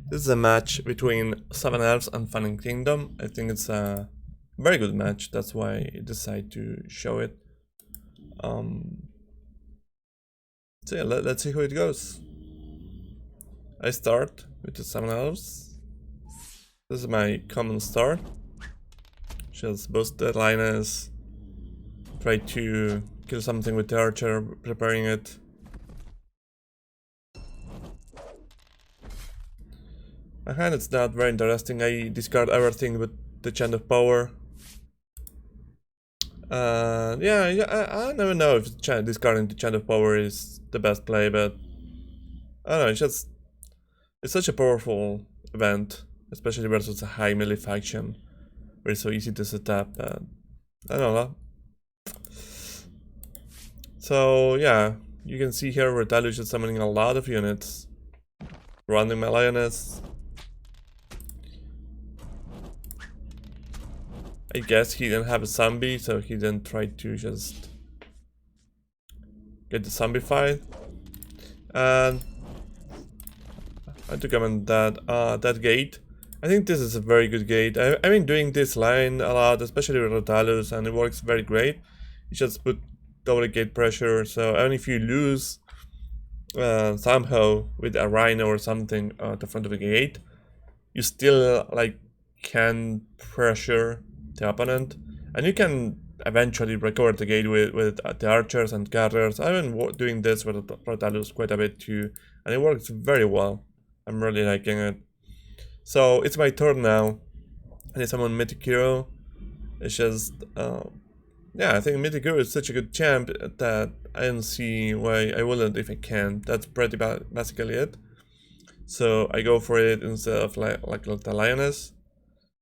This is a match between Seven Elves and Fanning Kingdom. I think it's a very good match. That's why I decided to show it. So yeah, let's see how it goes. I start with the Seven Elves. This is my common start. Just boost the Linus. Try to kill something with the archer, preparing it. My hand it's not very interesting. I discard everything with the Chant of Power. I never know if discarding the Chant of Power is the best play, but I don't know, it's such a powerful event, especially versus a high melee faction, where it's so easy to set up. I don't know. So yeah, you can see here Retalius is summoning a lot of units, running my lioness. I guess he didn't have a zombie, so he didn't try to just get the zombie fight. And I to comment that that gate. I think this is a very good gate. I've been doing this line a lot, especially with Rotalus, and it works very great. You just put double gate pressure, so even if you lose somehow with a rhino or something at the front of the gate, you still like can pressure the opponent, and you can eventually recover the gate with the archers and carriers. I've been doing this with Rotalus quite a bit too, and it works very well. I'm really liking it. So it's my turn now, and I summon Mythic Hero. It's just, yeah, I think Mythic Hero is such a good champ that I don't see why I wouldn't if I can. That's pretty basically it. So I go for it instead of like the Lioness.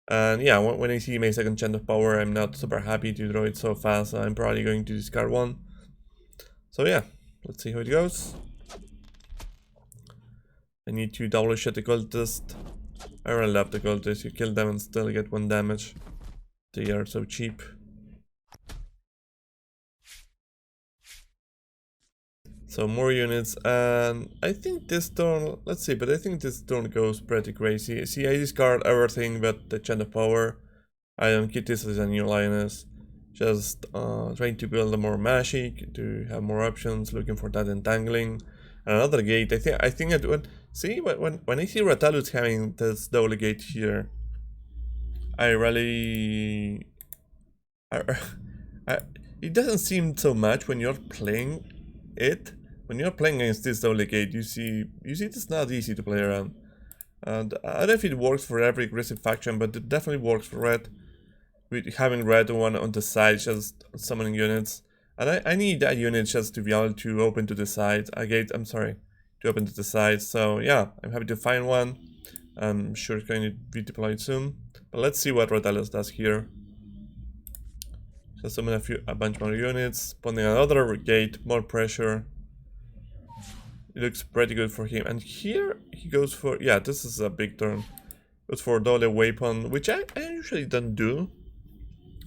And yeah, when I see my second Chant of Power, I'm not super happy to draw it so fast. So I'm probably going to discard one. So yeah, let's see how it goes. I need to double shot the cultist. I really love the cultists. You kill them and still get 1 damage. They are so cheap. So more units, and I think this turn, let's see, but I think this turn goes pretty crazy. See, I discard everything but the Chant of Power. I don't keep this as a new Lioness. Just trying to build a more magic, to have more options, looking for that entangling. And another gate, I think it would, see, when I see Rotalus having this double gate here, I really, it doesn't seem so much when you're playing it. When you're playing against this double gate, you see it's not easy to play around. And I don't know if it works for every aggressive faction, but it definitely works for red. With having red one on the side, just summoning units. And I need that unit just to be able to open to the side. A gate, I'm sorry, to open to the side. So yeah, I'm happy to find one. I'm sure it's going to be deployed soon. But let's see what Rotalus does here. Just summon a bunch more units, putting another gate, more pressure. It looks pretty good for him. And here he goes for, yeah, this is a big turn. Goes for double weapon, which I usually don't do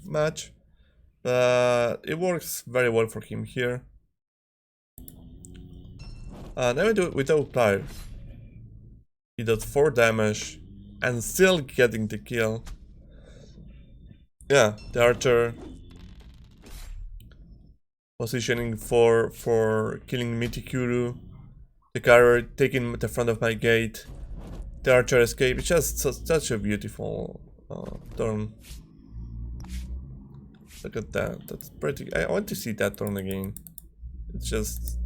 much. But it works very well for him here. And I will do it without Pyre. He does 4 damage and still getting the kill. Yeah, the archer positioning for killing Mitikuru. The carrier taking the front of my gate. The archer escape. It's just such a beautiful turn. Look at that. That's pretty. I want to see that turn again. It's just.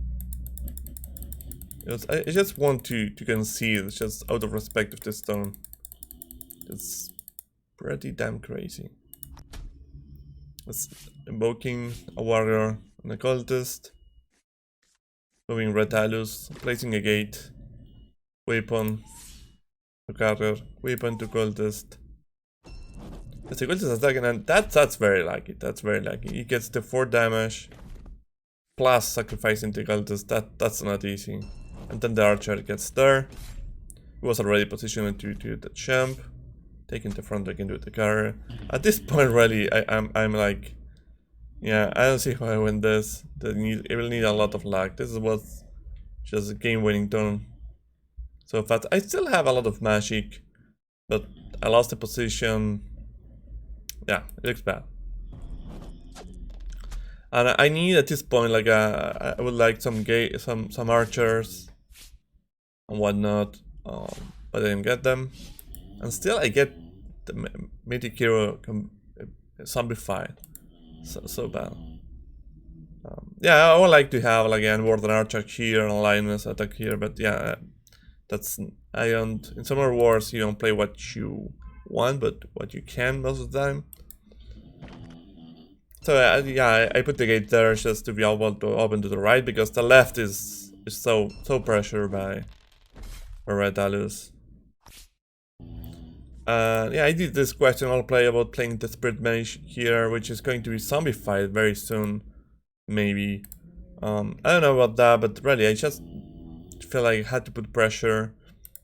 I just want to concede. It's just out of respect of this turn. It's pretty damn crazy. It's invoking a warrior and a cultist. Moving Retalus, placing a gate, weapon to carrier, weapon to cultist. That's a cultist attacking, and that's very lucky. That's very lucky. He gets the 4 damage plus sacrificing the cultist. That's not easy. And then the archer gets there. He was already positioned to the champ, taking the front again with the carrier. At this point, really, I'm like, yeah, I don't see how I win this. It will need a lot of luck. This is what's just a game-winning turn. so fast. I still have a lot of magic, but I lost the position. Yeah, it looks bad. And I need at this point, like, I would like some archers and whatnot, but I didn't get them. And still, I get the mythic hero zombified. So bad. Yeah, I would like to have, like, an warden archer here and a lioness attack here, but yeah, that's, I don't, in Summer Wars you don't play what you want, but what you can most of the time. So yeah, I put the gate there just to be able to open to the right, because the left is so pressured by Red Alus. Yeah, I did this question I'll play about playing the Spirit Mage here, which is going to be zombified very soon, maybe. I don't know about that, but really I just feel like I had to put pressure.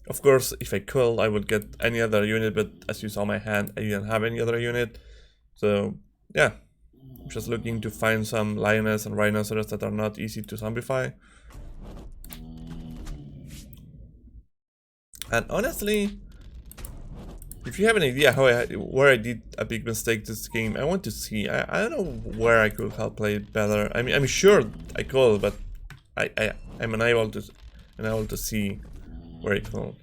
Of course, if I could, I would get any other unit, but as you saw my hand, I didn't have any other unit. So yeah, I'm just looking to find some lioness and rhinoceros that are not easy to zombify. And honestly, if you have an idea where I did a big mistake this game, I want to see. I don't know where I could have played better. I mean, I'm sure I could, but I'm unable to see where I could.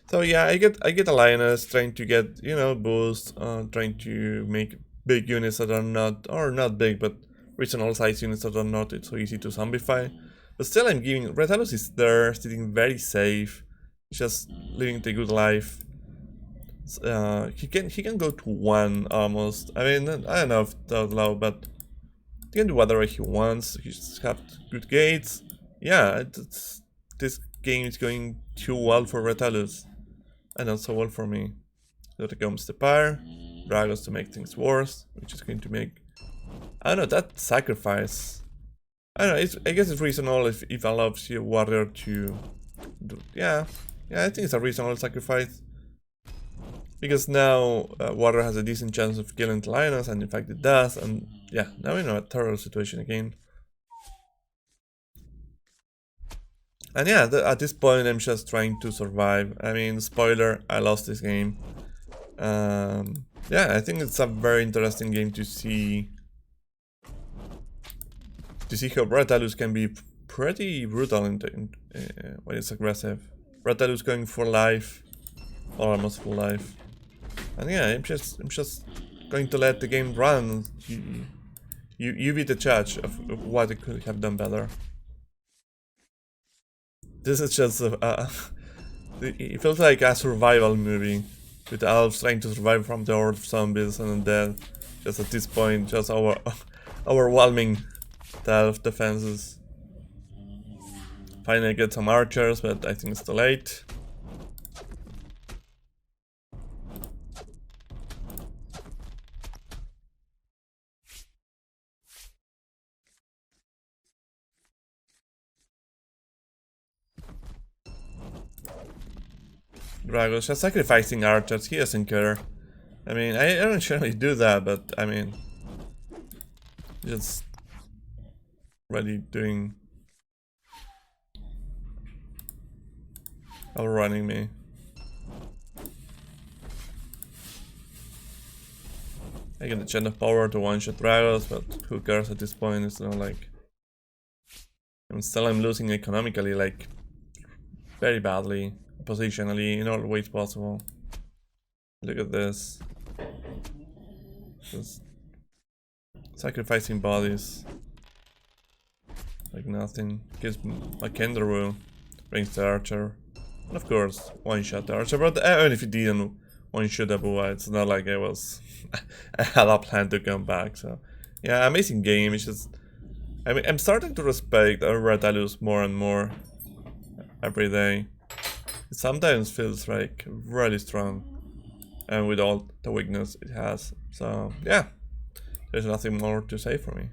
So yeah, I get a lioness, trying to get, you know, boost, trying to make big units that are not big, but reasonable size units that are not so easy to zombify. But still, I'm giving Red Alus is there, sitting very safe, just living the good life. He can go to 1 almost. I mean, I don't know if that's low, but he can do whatever he wants. He just have good gates. Yeah, this game is going too well for Red Alus, and not so well for me. So there comes the Pyre, Dragons to make things worse, which is going to make, I don't know, that sacrifice. I don't know. I guess it's reasonable if it allows your warrior to do. Yeah, I think it's a reasonable sacrifice. Because now Water has a decent chance of killing the lioness, and in fact it does, and yeah, now we're in a terrible situation again. And yeah, at this point I'm just trying to survive. I mean, spoiler, I lost this game. Yeah, I think it's a very interesting game to see how Red Alus can be pretty brutal when it's aggressive. Red Alus going for life, or almost full life. And yeah, I'm just going to let the game run. You be the judge of what it could have done better. This is just it feels like a survival movie, with the elves trying to survive from the horde of zombies and undead. Just at this point, just overwhelming the elf defenses. Finally get some archers, but I think it's too late. Drago's just sacrificing archers, he doesn't care. I mean, I don't generally do that, but I mean, just really doing, outrunning me. I get the chant of power to one-shot Dragos, but who cares at this point? It's not like, I'm losing economically, like, very badly. Positionally, in all ways possible. Look at this. Just sacrificing bodies like nothing. Gives a Kenderu, brings the archer, and of course one-shot the archer. But even if he didn't one-shot the Bua, it's not like I was I had a plan to come back. So yeah, amazing game. It's just, I mean, I'm starting to respect Red Alus more and more every day. It sometimes feels like really strong, and with all the weakness it has. So yeah, there's nothing more to say for me.